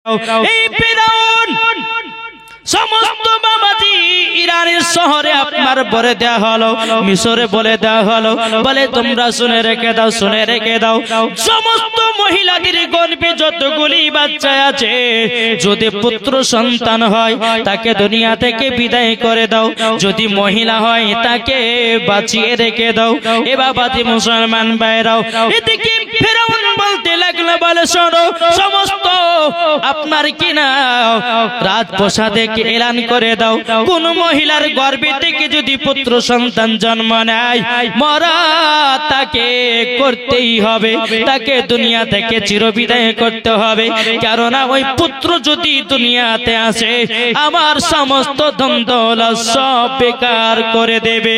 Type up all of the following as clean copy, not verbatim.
এই ফিরাউন সমস্ত বাবাজি ইরানের শহরে আপনার বলে দেওয়া হলো, মিশরে বলে দেওয়া হলো, বলে তোমরা শুনে রেখে দাও, শুনে রেখে দাও, সমস্ত মহিলাদের গর্ভে যতগুলি বাচ্চা আছে যদি পুত্র সন্তান হয় তাকে দুনিয়া থেকে বিদায় করে দাও, যদি মহিলা হয় তাকে বাঁচিয়ে রেখে দাও। এ বাবাজি মুসলমান ভাইরাও, এদিকে ফিরাউন বলতে লাগলো, বলে শোনো সমস্ত আপনার কিনা রাজপ্রাসাদে এলান করে দাও, কোন মহিলার গর্ভে থেকে যদি পুত্র সন্তান জন্ম নেয় মরা তাকে করতেই হবে, তাকে দুনিয়া থেকে চিরবিদায় করতে হবে, কেননা ওই পুত্র যদি দুনিয়াতে আসে আমার সমস্ত ধন দৌলত সব বেকার করে দেবে।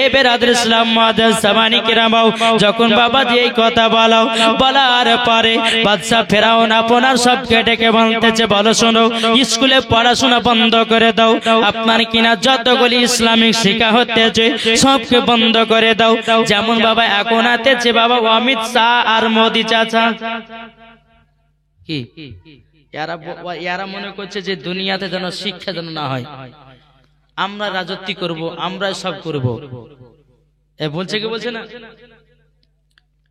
এবার ইসলাম মুআজ্জাজ সামানি কিরামাও যখন বাবাজি এই কথা বলার পরে বাদশা ফেরাউন আপনার সবকে ডেকে বলতেছে, বলো শোনো স্কুলে পড়াশোনা বন্ধ করে দাও, আপনার কিনা যতগুলি ইসলামিক শিক্ষা হতেছে সবকে বন্ধ করে দাও। যেমন বাবা এখন আতেছে বাবা অমিত শাহ আর মোদি চাচা, কি এরা মনে করছে যে দুনিয়াতে যেন শিক্ষা যেন না হয়, আমরা রাজত্ব করব, আমরা সব করব, বলছে কি বলছে না।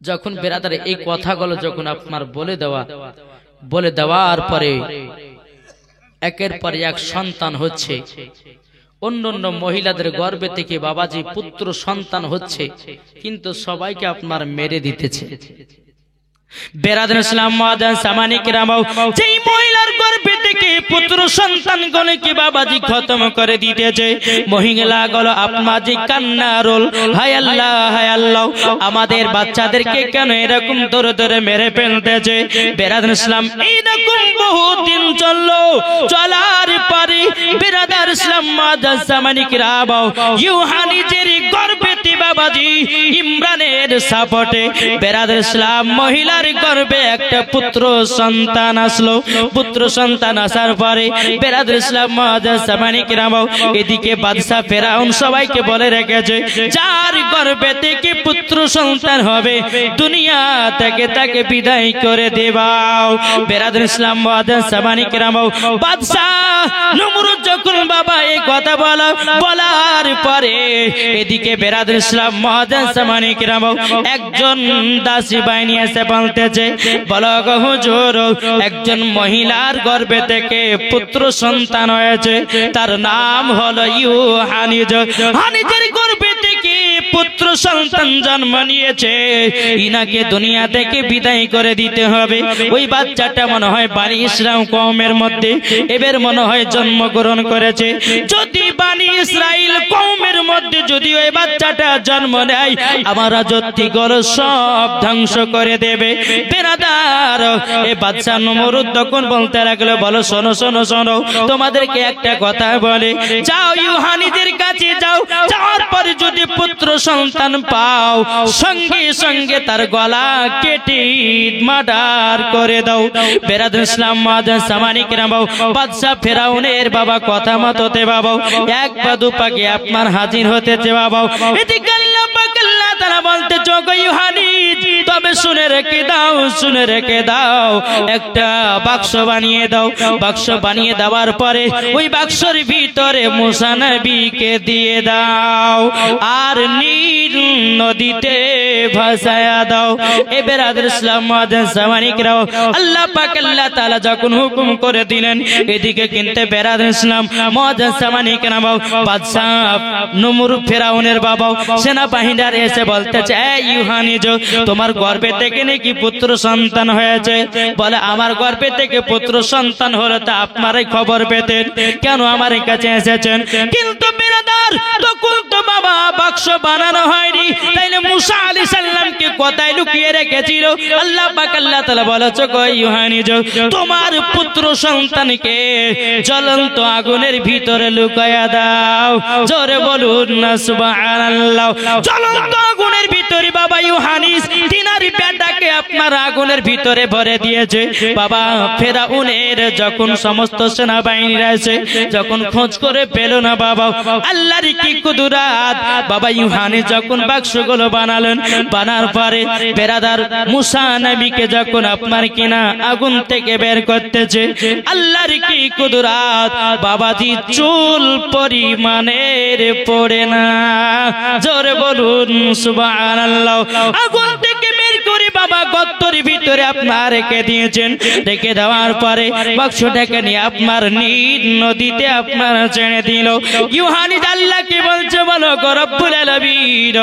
যখন বেরাদার এই কথাগুলো যখন আপনার বলে দেওয়ার পরে একের পর এক সন্তান হচ্ছে, অন্য অন্য মহিলাদের গর্ভে থেকে বাবাজি পুত্র সন্তান হচ্ছে, কিন্তু সবাইকে আপনার মেরে দিতেছে। বেরাদার ইসলাম মুআজ্জাজ সামানি কিরামাও যেই মহিলার গর্ভে থেকে পুত্র সন্তান গুলোকে বাবাজি খতম করে দিতেছে, মহিলা গুলো আপনাজি কান্না রোল, হায় আল্লাহ হায় আল্লাহ, আমাদের বাচ্চাদেরকে কেন এরকম ধরে ধরে মেরে ফেলতেছে। বেরাদার ইসলাম এইরকম বহুদিন চললো, চলার পরে বেরাদার ইসলাম মুআজ্জাজ সামানি কিরামাও ইউহানিজের গর্ভে বাবাজি ইমরানের সাপোর্টে বেরাদার ইসলাম মহিলার গর্ভে একটা পুত্র সন্তান আসলো। পুত্র সন্তান আসার পরে বেরাদার ইসলাম মুআজ্জাজ সামানি কিরামাও এদিকে বাদশা ফেরাউন সবাইকে বলে রেখেছে, যার গর্ভে থেকে পুত্র সন্তান হবে দুনিয়া থেকে তাকে বিদায় করে দেবাও। বেরাদার ইসলাম মুআজ্জাজ সামানি কিরামাও বাদশা নমরুদ যখন বাবা এই কথা বলার পরে এদিকে বেরাদার ইসলাম মুআজ্জাজ সামানি কিরামাও একজন দাসী বাহিনী এসে বলতেছে, বলো গো হুজুর একজন মহিলার গর্ভে থেকে পুত্র সন্তান হয়েছে, তার নাম হলো ইউহানিজ, হানিজের গর্ভে থেকে পুত্র সন্তান জন্ম নিয়েছে, ইনাকে দুনিয়া থেকে বিদায় করে দিতে হবে। ওই বাচ্চাটা মনে হয় বানি ইসরাইল কওমের মধ্যে এবার মনে হয় জন্মগ্রহণ করেছে, যদি বানি ইসরাইল কওমের মধ্যে যদি ওই বাচ্চাটা জন্ম নেয় আমার রাজত্বগুলো সব ধ্বংস করে দেবে। বেরাদার এই বাদশা নমরুদ তখন বলতে লাগলো, বলো শোনো শোনো শোনো, তোমাদেরকে একটা কথা বলে, যাও ইউহানিদের কাছে যাও, যাওয়ার পরে যদি পুত্র সন্তান পাও সঙ্গে সঙ্গে তার গলা কেটে মার্ডার করে দাও। বেরাদার ইসলাম মুআজ্জাজ সামানি কিরামাও বাদশা ফেরাউনের বাবা কথা মতোতে বাবা এক পা দু পাকে আপনার হাজির হতেছে বাবা। এদিকে আল্লাহ পাক আল্লাহ তাআলা বলতে, যোগ ইউহানিজ তবে শুনে রেখে দাও, শুনে রেখে দাও, একটা বাক্স বানিয়ে দাও। বাক্স বানিয়ে দেওয়ার পরে ওই বাক্সের ভিতরে মুসা নবীকে দিয়ে দাও আর নীল নদীতে ভাসায়া দাও। এ বেরাদার ইসলাম মুআজ্জাজ সামানি কিরামাও আল্লাহ পাক আল্লাহ তাআলা যখন হুকুম করে দিলেন, এদিকে কিন্তু বেরাদার ইসলাম মুআজ্জাজ সামানি কিরামাও বাদশা নমরুদ ফেরাউনের বাবা সেনাবাহিনীর এসে বলতেছে, এই ইউহানিজ তোমার গর্ভে থেকে নাকি পুত্র সন্তান হয়েছে, বলে আমার গর্ভে থেকে পুত্র সন্তান হলে তা আপনারাই খবর পেতেন, কেন আমার কাছে এসেছেন? কিন্তু বেরাদার তখন তো বাবা বাক্স বানানো হয়নি, তাইলে মুসা আলাইহিস সালামকে কোথায় লুকিয়ে রেখেছিল? আল্লাহ পাক আল্লাহ তাআলা বলেছে, গো ইউহানিজ তোমার পুত্র সন্তানকে জ্বলন্ত আগুনের ভিতরে লুকায়া দাও। জোরে বলুন না সুবহানাল্লাহ। জ্বলন্ত আগুনের ভিতরে বাবা ইউহানিজ তিনার বেটাকে আপনার আগুনের ভিতরে ভরে দিয়েছে বাবা। ফেরাউনের যখন সমস্ত সেনাবাহিনীরা এসে যখন খোঁজ করে পেল না বাবা, আল্লাহর কি কুদরত বাবা। ইউহানি যখন বাক্সগুলো বানালেন, বানার পরে বেরাদার মুসা নবীকে যখন আপনার কিনা আগুন থেকে বের করতেছে, আল্লাহর কি কুদরত বাবাজি, চুল পরিমাণের পড়ে না। জোরে বলুন সুবহানাল্লাহ। আগুন থেকে বের করে বাবা গর্তের ভিতরে আপনার রেখে দিয়েছেন। রেখে দেওয়ার পরে বাক্সটাকে নিয়ে আপনার নীল নদীতে আপনার ছেড়ে দিল। ইউহানি আল্লাহকে বলছে, বলো গো রব্বুল আলামিন,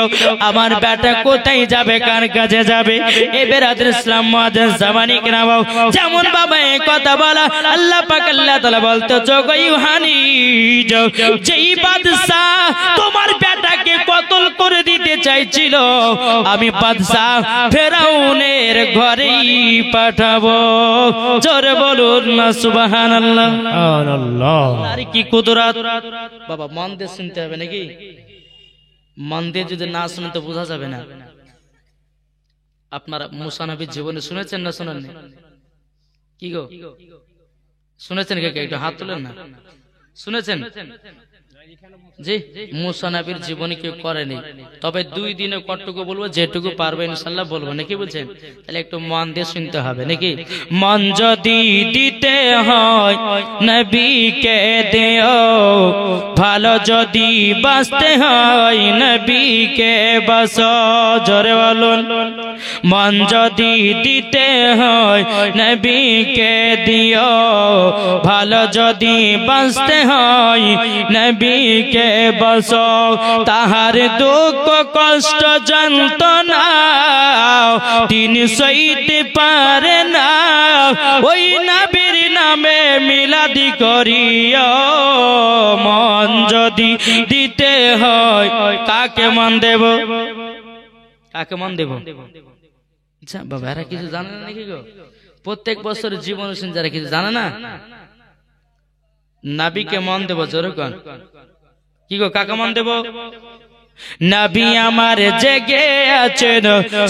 আমার বেটা কোথায় যাবে, কার কাছে যাবে? এ বেরাদর ইসলাম মুআজ্জাজ জামানি কেরাম যেমন বাবা এই কথা বলা, আল্লাহ পাক আল্লাহ তাআলা বলতে, যোগ ইউহানি, যেই বাদশা তোমার বেটাকে কতল করে দিতে চাইছিল, আমি বাদশা ফেরাউনের ঘরেই পাঠাবো। জোরে বলুন না সুবহানাল্লাহ। আর কি কুদরত বাবা। মন দিয়ে শুনতে হবে নাকি? মন দিয়ে যদি না শুনে তো বোঝা যাবে না। আপনারা মুসা নবীর জীবনে শুনেছেন না শোনেননি? কি গো শুনেছেন? কে একটু হাত তুলেন না। শুনেছেন? জি, মুসা নবীর জীবনী কেউ করেনি, তবে 2 দিনে কতটুকু বলবো, যেটুকু পারবে ইনশাআল্লাহ বলবো নাকি, বলছেন? তাহলে একটু মন দিয়ে শুনতে হবে নাকি? মন যদি দিতে হয় নবীকে দিও, ভালো যদি বাঁচতে হয় নবীকে বাঁচো। জোরে বলুন। মন যদি দিতে হয় নবীকে দিও, ভালো যদি বাঁচতে হয় নবীকে বাঁচো। তাহার দুঃখ কষ্ট যন্ত্রণা তিনি সইতে পারে না, ওই নবীর নামে মিলাদি করিও। মন যদি দিতে হয়, কাকে মন দেব? কাকে মন দেব? আচ্ছা বাবা, এরা কিছু জানে না নাকি গো? প্রত্যেক বছর জীবন যারা কিছু জানে না, নবীকে মন দেব। জোরে কোন কি গো, কাকে মন দেব? নবী আমার জেগে আছেন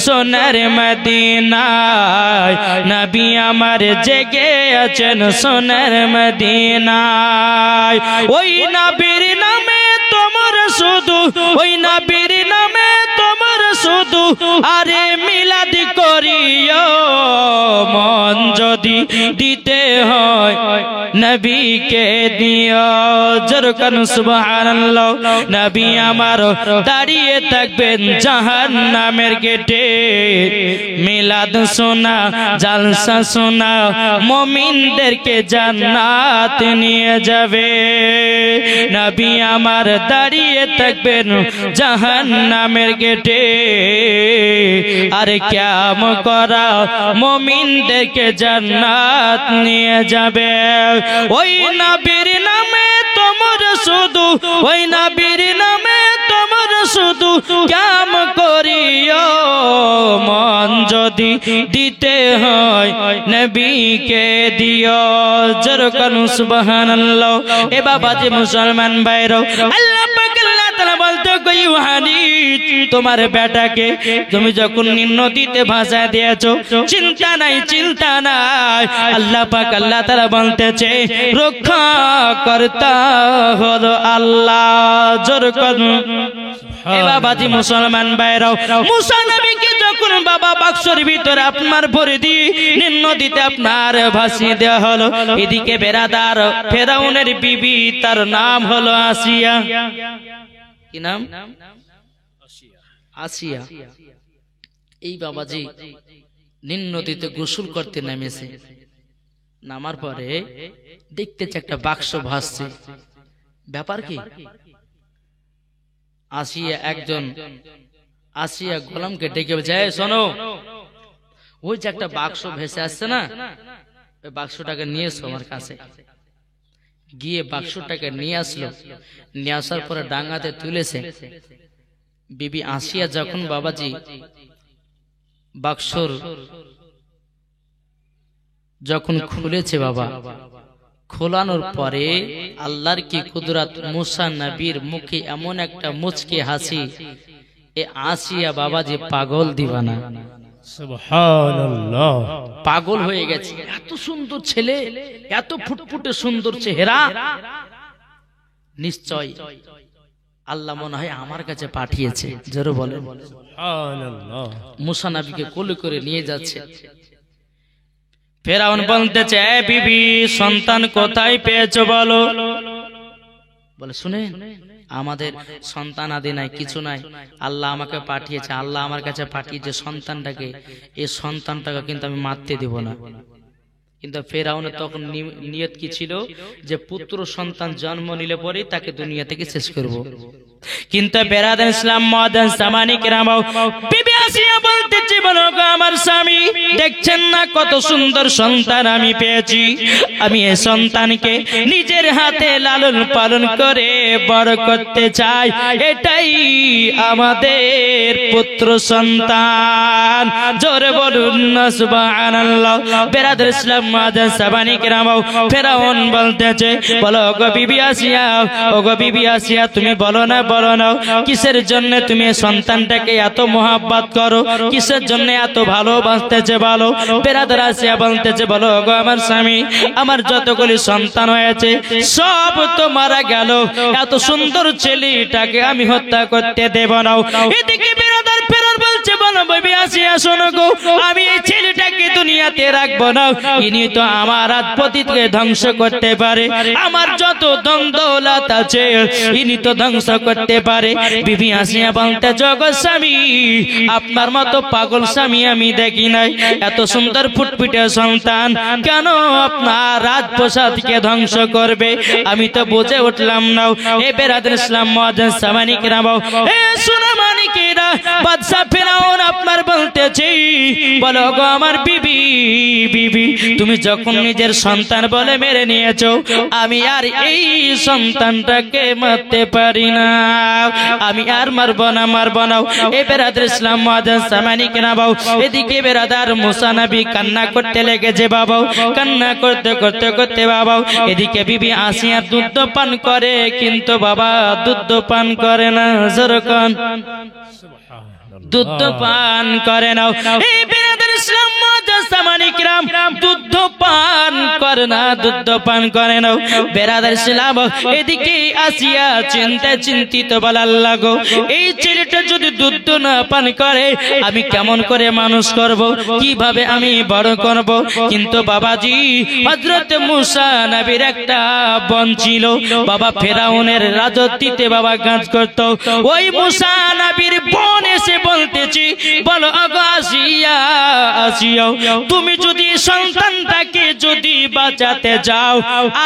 সোনার মদিনায়, নবী আমার জেগে আছেন সোনার মদিনায়। ওই নবীর নামে তোমার শুধু, ওই নবীর নামে তোমার শুধু আরে মিলাদ করিও। মন যদি দিতে হয় নবীকে দিও। জোরকান সুবহানাল্লাহ। নবী আমার দাঁড়িয়ে থাকবেন জাহান্নামের গেটে, মিলাদ শোনা জালসা শোনা মুমিনদেরকে জান্নাত নিয়ে যাবে। নবী আমার দাঁড়িয়ে থাকবেন জাহান্নামের গেটে, আর কিয়াম করা মুমিনদেরকে জান্নাত নিয়ে যাবে। ওই নবীর নামে তোমার শুধু, ওই নবীর নামে তোমার শুধু কিয়াম করিও। মন যদি দিতে হয় নবীকে দিও। জোরকান সুবহানাল্লাহ। এ বাবা যে মুসলমান ভাইরা, আল্লাহ পাক আল্লাহ তাআলা বলতে কই, ইউহানি তোমার বেটাকে তুমি যখন নদীতে ভাসায় দিয়েছো, চিন্তা নাই চিন্তা নাই, আল্লাহ পাক আল্লাহ তাআলা বলতেছে রক্ষা কর্তা হলো আল্লাহ। জোরকান এ বাবাজি মুসলমান ভাইরা, মুসা নবীকে যখন বাবা বাক্সের ভিতরে আপনার ভরে দিয়ে নদীতে আপনার ভাসিয়ে দেওয়া হলো, এদিকে বেরাদার ফেরাউনের বিবি, তার নাম হলো আসিয়া। কি নাম? আসিয়া। এই বাবাজি নীল নদীতে গোসল করতে নেমেছে। নামার পরে দেখতেছে একটা বাক্স ভাসছে। ব্যাপার কি? আসিয়া একজন আসিয়া গোলামকে ডেকে যায়, শোনো, ওই যে একটা বাক্স ভেসে আসছে না, ওই বাক্সটাকে নিয়ে এসো আমার কাছে। গিয়ে বাক্সটাকে নিয়ে আসলো। নিয়ে আসার পরে ডাঙ্গাতে তুলেছে। বিবি আসিয়া যখন বাবাজি বাক্সর যখন খুলেছে বাবা, খোলানোর পরে আল্লাহর কি কুদরত, মুসা নবীর মুখে এমন একটা মুচকি হাসি। এ আসিয়া বাবাজি পাগল দিবানা। সুবহানাল্লাহ, পাগল হয়ে গেছে। এত সুন্দর ছেলে, এত ফুটফুটে সুন্দর চেহারা, নিশ্চয় আল্লাহ মনে হয় আমার কাছে পাঠিয়েছে। জোরে বলেন সুবহানাল্লাহ। মুসা নবীকে কোলে করে নিয়ে যাচ্ছে। ফেরাউন বলতেছে, এ বিবি, সন্তান কোথায় পেয়েছো বলো। বলে, শুনে আমাদের সন্তান আদি নাই, কিছু নাই, আল্লাহ আমাকে পাঠিয়েছে, আল্লাহ আমার কাছে পাঠিয়েছে সন্তানটাকে, এই সন্তানটাকে কিন্তু আমি মারতে দেব না। কিন্তু ফেরাউনের তখন নিয়ত কি ছিল, যে পুত্র সন্তান জন্ম নিলে পরে তাকে দুনিয়া থেকে শেষ করব। কিন্তু বেরাদার ইসলাম মুআদ্দান সামানি কেরাম, বিবি আসিয়া বলতেছে, বলো গো আমার স্বামী, দেখছেন না কত সুন্দর সন্তান আমি পেয়েছি, আমি এই সন্তানকে নিজের হাতে লালন পালন করে বড় করতে চাই, এটাই আমাদের পুত্র সন্তান। জোরে বলুন না সুবহানাল্লাহ। বেরাদার ইসলাম মুআদ্দান সামানি কেরাম, ফেরাউন বলতেছে, বলো গো বিবি আসিয়া, ও গো বিবি আসিয়া, তুমি বলো না, বলো না, কিসের জন্য তুমি সন্তানটাকে এত মোহাব্বত করো, কিসের জন্য এত ভালোবাসতেছে বলো। বেরাদার আসিয়া বলতেছে, বলো গো আমার স্বামী, আমার যতগুলি সন্তান হয়েছে সব তো মারা গেল, এত সুন্দর ছেলেটাকে আমি হত্যা করতে দেব না। এদিকে বেরাদার ফেরাউন বলছে, বলো বিবি আসিয়া, শোনো গো, আমি এই ছেলেটাকে দুনিয়াতে রাখবো না, ইনি তো আমার রাজপতিকে ধ্বংস করতে পারে, আমার যত ধন দৌলত আছে ইনি তো ধ্বংস করতে পারে। বিবি আসিয়া বলতে, জগৎ স্বামী, আপনার মতো পাগল স্বামী আমি দেখি নাই, এত সুন্দর ফুটফুটে সন্তান কেন আপনার রাজপ্রাসাদকে ধ্বংস করবে, আমি তো বুঝে উঠলাম না। এ বেরাদার ইসলাম মুআদ্দান সামানি কেরাম, এ সোনা মানিকেরা, বাদশা ফেরাউন আপনার বলতেছে, বলো গো আমার বিবি, বিবি তুমি যখন নিজের সন্তান বলে মেরে নিয়েছো, আমি আর এই সন্তানটাকে মারতে পারি না, আমি আর মারবো না, মারবো না। এ বেরাদার ইসলাম মুআদ্দান সামানি কেরাম, এদিকে বেরাদার মুসা নবী কান্না করতে লেগেছে বাবা, কান্না করতে করতে করতে বাবা, এদিকে বিবি আসিয়া দুধ পান করে, কিন্তু বাবা দুধ পান করে না। যেরকম দুধ পান করে না, এই বেরাদার ইসলাম মুআদ্দান সামানি কেরাম, দুধ পান করে না, দুধ পান করে না। বেরাদার ইসলাম এদিকে আসিয়া চিন্তিত, বলে, আল্লাহ গো, এই ছেলেটা যদি দুধ না পান করে আমি কেমন করে মানুষ করব, কিভাবে আমি বড় করব। কিন্তু বাবাজি, হযরত মুসা নবীর একটা বোন ছিল, বাবা ফেরাউনের রাজত্বে বাবা কাজ করত, ওই মুসা নবীর বোন এসে বলতেছি, বলো আগো আসিয়া, আসিয়া, তুমি যদি সন্তানটাকে যদি বাঁচাতে যাও,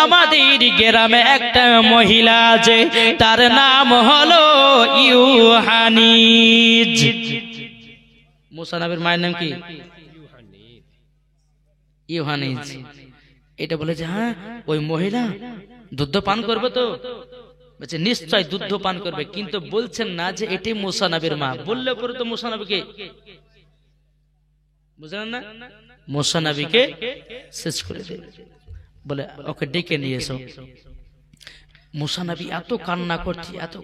আমাদের গ্রামে একটা মহিলা আছে, তার নাম হলো ইউহানিজ। মুসা নবীর মায়ের নাম কি? ইউহানিজ। এটা বলেছে, হ্যাঁ ওই মহিলা দুধ পান করবে তো? বলছে নিশ্চয় দুধ পান করবে, কিন্তু বলছেন না যে এটি মুসা নবীর মা। বললে পরে তো মুসা নবীকে, বুঝলেন না, মুসা নবীকে শেষ করে দেবে। বলে ওকে ডেকে নিয়ে এসো। মুসা নবী এত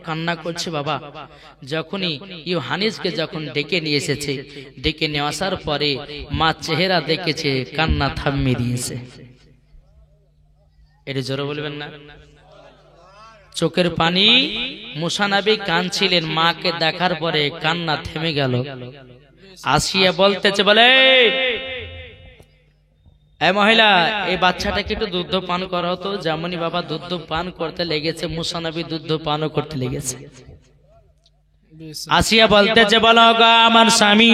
কান্না করছে বাবা। যখনই ইউহানিজকে যখন ডেকে নিয়ে এসেছে, ডেকে নিয়ে আসার পরে মা চেহারা দেখেছে, কান্না থামিয়ে দিয়েছে। এটা জোরে বলবেন না? চোখের পানি, মুসা নবী কাঁদছিলেন, মাকে দেখার পরে কান্না থেমে গেল। আসিয়া বলতেছে, বলে এই মহিলা, এই বাচ্চাটাকে একটু দুধ পান করাও তো। যেমনই বাবা দুধ পান করতে লেগেছে, মুসা নবী দুধ পানও করতে লেগেছে। আসিয়া বলতেছে, বলো গো আমার স্বামী,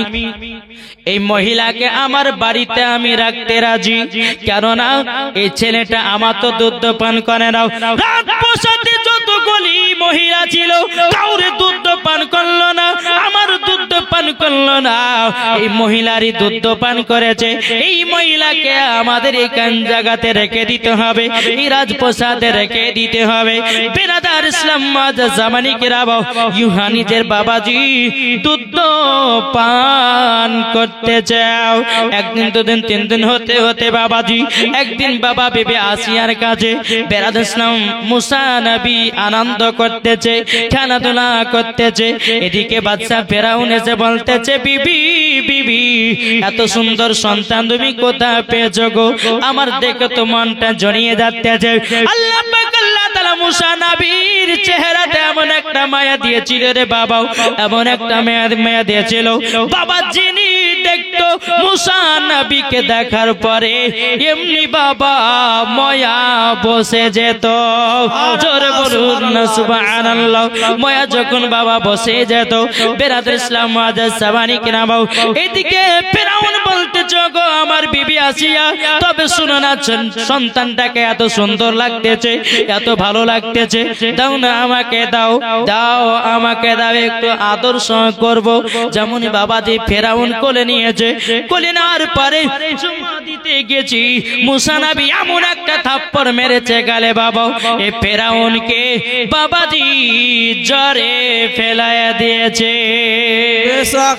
এই মহিলাকে আমার বাড়িতে আমি রাখতে রাজি, কেননা এই ছেলেটা আমার তো দুধ পান করে না। রাজপ্রাসাদে যতগুলি মহিলা ছিল কাউরে দুধ পান করলো না, আমার দুধ পান করলো না। এই মহিলারই দুধ পান করেছে, এই মহিলাকে আমাদের এইখান জায়গাতে রেখে দিতে হবে, এই রাজপ্রাসাদে রেখে দিতে হবে। বেরাদার ইসলাম মুআদ্দান সামানি কেরাম, ইউহানিজের বাবাজি দুধ পান করতে চাও। একদিন, দুদিন, 3 দিন হতে হতে বাবাজি একদিন বাবা বিবি আসিয়ার কাছে বেরাদার ইসলাম মুসা নবী আনন্দ করতেছে, খেলাধুলা করতেছে। এদিকে বাদশা ফেরাউন এসে বলতেছে বিবি বিবি এত সুন্দর সন্তান তুমি কোথায় পেয়েছো গো? আমার দেখে তো মনটা জড়িয়ে যাচ্ছে। আল্লাহ পাক আল্লাহ তাআলা মুসা নবীর চেহারাতে এমন একটা মায়া দিয়েছিল রে বাবা, এমন একটা মায়া দিয়েছিল বাবা, যিনি দেখতো মুসা নবীকে দেখার পরে এমনি বাবা মায়া বসে যেত। জোরে বলুন না সুবহানাল্লাহ। মায়া যখন বাবা বসে যেত, বেরাদর ইসলাম মুআজ্জাজ সাবানি কিরামাও, এদিকে ফিরাউন বলতেছে গো আমার বিবি আসিয়া, তবে শুনো না, সন্তানটাকে এত সুন্দর লাগতেছে, এত ভালো লাগতেছে, দাও না আমাকে, দাও দাও আমাকে দাও, একটু আদর করব। যেমন বাবাজি ফিরাউন কোলে নিয়েছে, কোলে নেওয়ার পরে চুমা দিতে গেছি, মুসা নবী এমন একটা থাপ্পড় মেরেছে গালে বাবা, এ ফিরাউনকে বাবাজি জ্বরে ফেলায়া দিয়েছে।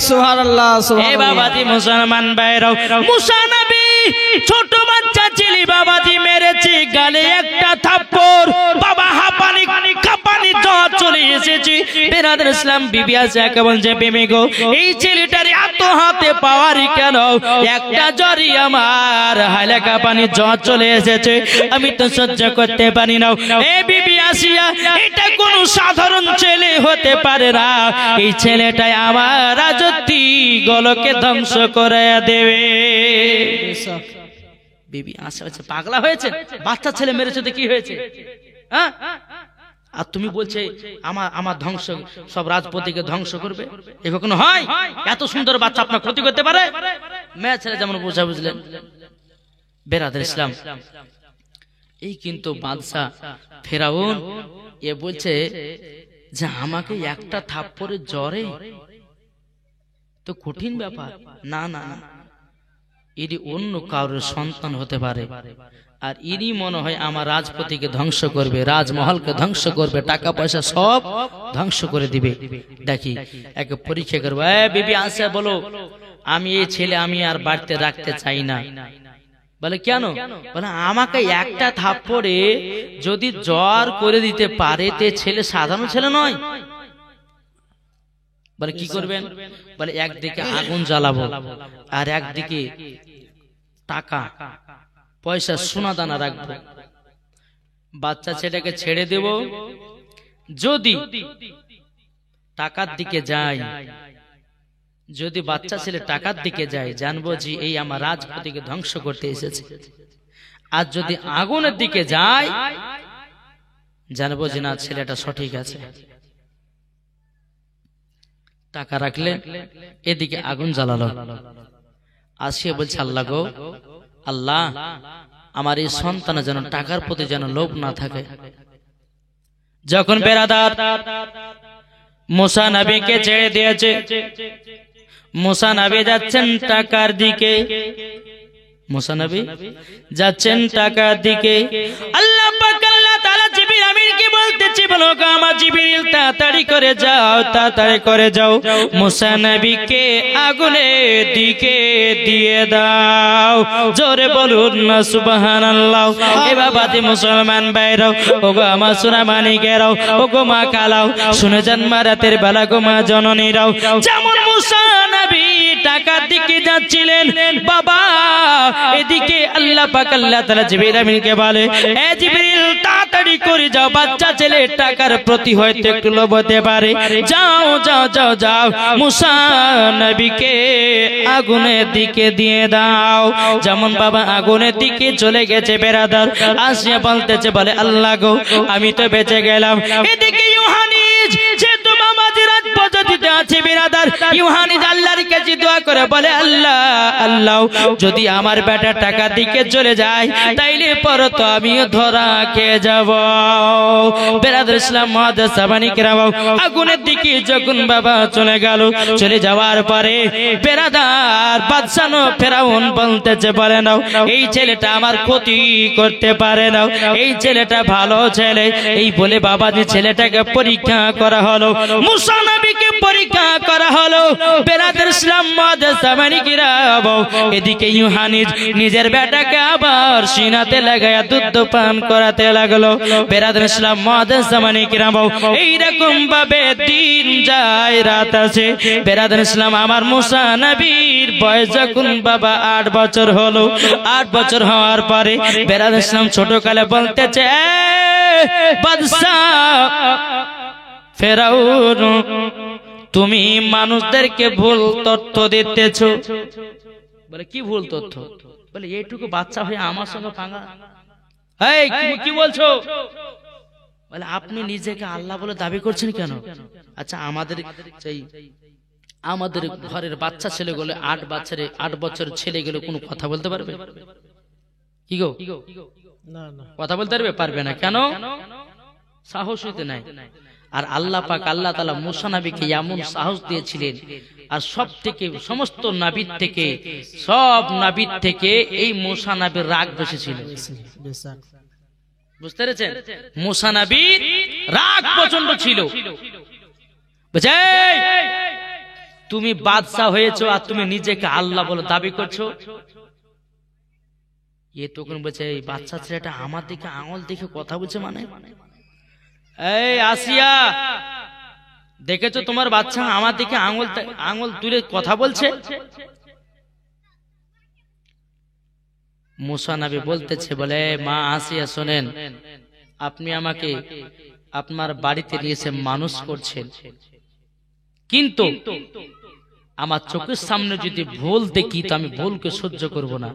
সুবহানাল্লাহ এ বাবাজি মুসলমান ভাইরাও, মুসা নবী ছোট বাচ্চা ছিলি বাবাজি মেরেছি গালে একটা থাপ্পড়, বাবা হাঁপানি কাঁপানি জ্বর চলে এসেছি। বেরাদর ইসলাম বিবি আয়েশা বলছে বেমে গো, এই ছেলেটার এত হাতে পাওয়ারই কেন? একটা জ্বরই আমার হালে কাঁপানি জ্বর চলে এসেছে, আমি তো সহ্য করতে পারি না। এ বিবি আসিয়া, এটা কোনো সাধারণ ছেলে হতে পারে না, এই ছেলেটাই আমার রাজত্বী গলকে ধ্বংস করে দেবে। বিবি আসিয়া পাগলা হয়েছে, বাচ্চা ছেলে মেরেছে তো কি হয়েছে? হ্যাঁ, আর তুমি বলছে আমার ধ্বংস, সব রাজপতিকে ধ্বংস করবে, এ কখনো হয়? এত সুন্দর বাচ্চা আপনার ক্ষতি করতে পারে? মেয়ে ছেলে যেমন বোঝা, বুঝলেন বেরাদর ইসলাম। এই কিন্তু বাদশা ফেরাউন এ বলছে যে আমাকে একটা থাপ্পড়ে জ্বরে তো কঠিন ব্যাপার না, না না, এটি অন্য কারোর সন্তান হতে পারে, আর ইনি মনে হয় আমার রাজপতিকে ধ্বংস করবে, রাজমহলকে ধ্বংস করবে, টাকা পয়সা সব ধ্বংস করে দিবে। দেখি একে পরীক্ষা করবো। বিবি আসে বলো, আমি এই ছেলে আমি আর বাড়িতে রাখতে চাই না। বলে কেন? বলে আমাকে একটা থাপ্পড়ে যদি জ্বর করে দিতে পারে, তে ছেলে সাধারণ ছেলে নয়। বলে কি করবেন? বলে একদিকে আগুন জ্বালাবো, আর একদিকে টাকা পয়সা সোনা দানা রাখবো, বাচ্চা ছেলেটাকে ছেড়ে দেব, যদি টাকার দিকে যায়, যদি বাচ্চা ছেলে টাকার দিকে যায়, জানবো যে এই আমার রাজপতিকে ধ্বংস করতে এসেছে। আর যদি আগুনের দিকে যায়, জানবো যে না, ছেলেটা সঠিক আছে। টাকা রাখলে, এদিকে আগুন জ্বালালো। আসিয়া বলছে আল্লাহ গো, আল্লাহ আমার এই সন্তানের যেন টাকার প্রতি যেন লোভ না থাকে। যখন বেরাদার মুসা নবীকে ছেড়ে দিয়েছে, মুসা নবী যাচ্ছেন টাকার দিকে, মুসা নবী যাচ্ছেন টাকার দিকে। আল্লাহ পাক আল্লাহ তাআলা জিবরিল আমিনকে বলতেছে, বলো গো আমার জিবরিল তাড়াতাড়ি করে যাও, তাড়াতাড়ি করে যাও, মুসা নবীকে আগুনের দিকে দিয়ে দাও। জোরে বলুন না সুবহানাল্লাহ। এ বাবাজি মুসলমান ভাইরাও, ওগো আমার সোনা মানিকেরাও, ওগো মা কালাও, শুনে যান মা রাতের বেলা গো মা জননীরাও, যেমন মুসা নবী টাকার দিকে যাচ্ছিলেন বাবা, এদিকে আল্লাহ পাক আল্লাহ তাআলা জিবরিল আমিনকে বলে, এ জিবরিল তাড়াতাড়ি করে যাও, বাচ্চা ছেলে টাকার প্রতি হয়তো একটু লোভ হতে পারে, যাও যাও যাও যাও, মুসা নবীকে আগুনের দিকে দিয়ে দাও। যেমন বাবা আগুনের দিকে চলে গেছে, বেরাদার আসিয়া বলতেছে, বলে আল্লাহ গো আমি তো বেঁচে গেলাম। এদিকে ইউহানিজ যে তোমার মাঝে রাত পদ্ধতিতে আছে বেরাদার, ইউহানিজ আল্লাহর কাছে দোয়া করে বলে, আল্লাহ আল্লাহ যদি আমার বেটা টাকা দিকে চলে যায়, তাইলে পরে তো আমিও ধরা খেয়ে যাব। বেরাদার ইসলাম মুআজ্জাজ সাবানি কিরামাও, আগুনের দিকে যখন বাবা চলে গেল, চলে যাওয়ার পরে বেরাদার বাদশাহ ফেরাউন বলতেছে, বলে নাও এই ছেলেটা আমার ক্ষতি করতে পারে না, এই ছেলেটা ভালো ছেলে। এই বলে বাবাজি ছেলেটাকে পরীক্ষা করা হলো, মুসা নবীকে নবীকে পরীক্ষা করা হলো। বেরাদের ইসলাম মুআজ্জাজ সামানি কিরাম, এদিকে ইউহানিজ নিজের বেটাকে আবার সিনাতে লাগায়া দুধ পান করাতে লাগলো। বেরাদের ইসলাম মুআজ্জাজ সামানি কিরাম, এইরকম ভাবে দিন যায় রাত আছে। বেরাদের ইসলাম, আমার মুসা নবীর বয়স যখন বাবা 8 বছর হলো, 8 বছর হওয়ার পরে বেরাদের ইসলাম ছোটকালে বলতেছে, বাদশা ফেরাউন, তুমি মানুষদেরকে ভুল তথ্য দিতেছো। বলে কি ভুল তথ্য? বলে এইটুকু বাচ্চা হয়ে আমার সঙ্গে পাঙ্গা। এই তুমি কি বলছো? বলে আপনি নিজেকে আল্লাহ বলে দাবি করছেন কেন? আচ্ছা, আমাদের ঘরের বাচ্চা ছেলেগুলো 8 বছরের ছেলেগুলো কোনো কথা বলতে পারবে? কি গো, না না, কথা বলতে পারবে না। কেন? সাহস হইতে নাই। আর আল্লাহ পাক, আল্লাহ তাআলা মুসা নবীকে এমন সাহস দিয়েছিলেন, আর সমস্ত নবীর থেকে, সব নবীর থেকে এই মুসা নবীর রাগ বেশি ছিল। বুঝতে পেরেছেন? মুসা নবীর রাগ প্রচন্ড ছিল। বুঝে, তুমি বাদশা হয়েছো আর তুমি নিজেকে আল্লাহ বলে দাবি করছো। এ তখন বলছে, এই বাচ্চা ছেলেটা আমার দিকে আঙুল দেখে কথা বলছে। মানে এই আসিয়া, দেখেছো তোমার বাচ্চা আমার দিকে আঙুল তুলে কথা বলছে? মুসা নবী বলতেছে, বলে মা আসিয়া শোনেন, আপনি আমাকে আপনার বাড়িতে নিয়ে এসে মানুষ করছেন, কিন্তু আমার চোখের সামনে যদি ভুল দেখি তো আমি ভুলকে সহ্য করব না।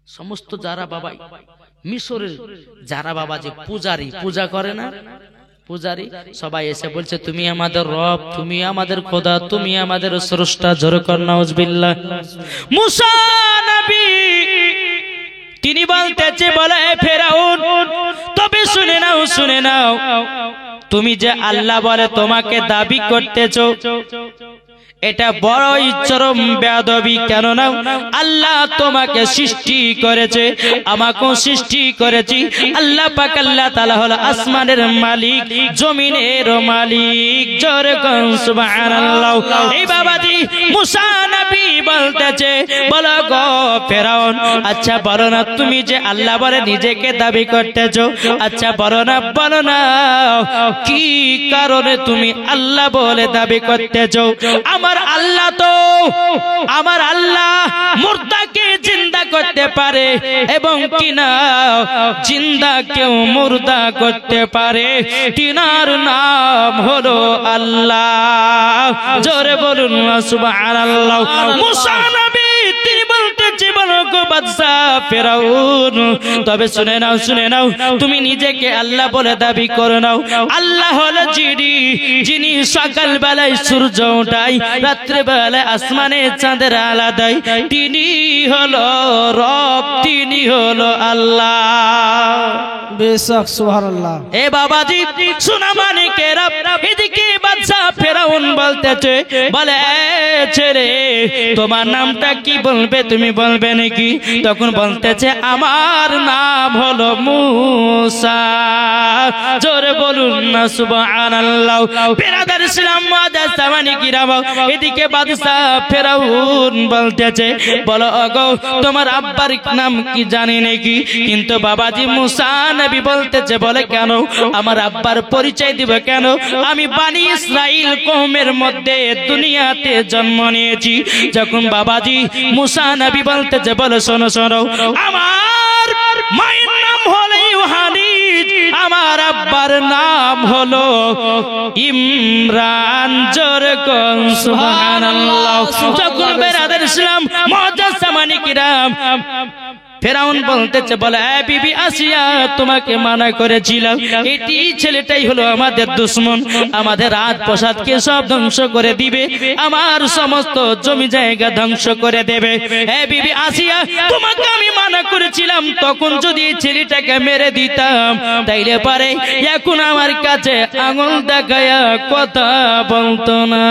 সমস্ত যারা বাবা মিশরের যারা বাবা যে পূজারি, পূজা করে না, পূজারি সবাই এসে বলছে, তুমি আমাদের রব, তুমি আমাদের খোদা, তুমি আমাদের স্রষ্টা। জোরে কর নাউজুবিল্লাহ। মুসা নবী তিনি বলতেছে, বলে ফেরাউন, তবে শুনে নাও, শুনে নাও, তুমি যে আল্লাহ বলে তোমাকে দাবি করতেছো, এটা বড়ই চরম বেয়াদবি। কেন না, আল্লাহ তোমাকে সৃষ্টি করেছে, আমাকেও সৃষ্টি করেছি। আল্লাহ পাক, আল্লাহ তাআলা হলো আসমানের মালিক, জমিনের মালিক। জোরে কোন সুবহানাল্লাহ। এই বাবাজি মুসা নবী বলতেছে, বলো গো ফেরাউন, আচ্ছা বলো না, তুমি যে আল্লাহ বলে নিজেকে দাবি করতেছো, আচ্ছা বলো না, বলো না কি কারণে তুমি আল্লাহ বলে দাবি করতেছো? আমার আল্লাহ মুর্দাকে জিন্দা করতে পারে, এবং কিনা জিন্দা কেউ মুর্দা করতে পারে। তিনার নাম হলো আল্লাহ। জোরে বলুন সুবহানাল্লাহ। মুসা নবী তিনি বলতেছে, বলো গো বাদশা ফেরাউন, তবে শুনে নাও, শুনে নাও, তুমি নিজেকে আল্লাহ বলে দাবি করে নাও। আল্লাহ হলো যিনি সকাল বেলায় সূর্য ওঠায়, রাত্রে বেলায় আসমানে চাঁদের আলো দেয়, তিনি হলো রব, তিনি হলো আল্লাহ। বেশক সুবহানাল্লাহ। এ বাবাজি শোনা মানিকেরা, এদিকে বাদশা ফেরাউন বলতেছে, বলে ছেড়ে তোমার নামটা কি বলবে, তুমি বলবে নাকি? তখন বলতেছে, আমার নাম হলো মুসা। জোরে বলুন না সুবহানাল্লাহ। বিরাদার ইসলাম মুআজ্জাজ সামানি কিরাম, এদিকে বাদশা ফেরাউন বলতেছে, বলো ওগো তোমার আব্বার নাম কি জানি নাকি? কিন্তু বাবাজি মুসা নবী বলতেছে, বলে কেন আমার আব্বার পরিচয় দিব কেন? আমি বনি ইসরাইল কওমের মধ্যে দুনিয়াতে জন্ম নিয়েছি। যখন বাবাজি মুসা নবী বলতেছে, বলে শোনো শোনো, আমার মায়ের নাম হলো ইউহানিজ, আমার আব্বার নাম হলো ইমরান। জোরে কোন সুবহানাল্লাহ। যখন বেরাদার ইসলাম মুআজ্জাজ সামানি কিরাম, ফেরাউন বলতেছে, বলে বিবি আসিয়া তোমাকে মানা করেছিলাম, এটি ছেলেটাই হলো আমাদের দুশমন, আমাদের রাজপ্রাসাদকে সব ধ্বংস করে দিবে, আমার সমস্ত জমি জায়গা ধ্বংস করে দেবে। বিবি আসিয়া তোমাকে আমি মানা করেছিলাম, তখন যদি ছেলেটাকে মেরে দিতাম তাইলে পারে এখন আমার কাছে আঙুল দেখায়া কথা বলতো না।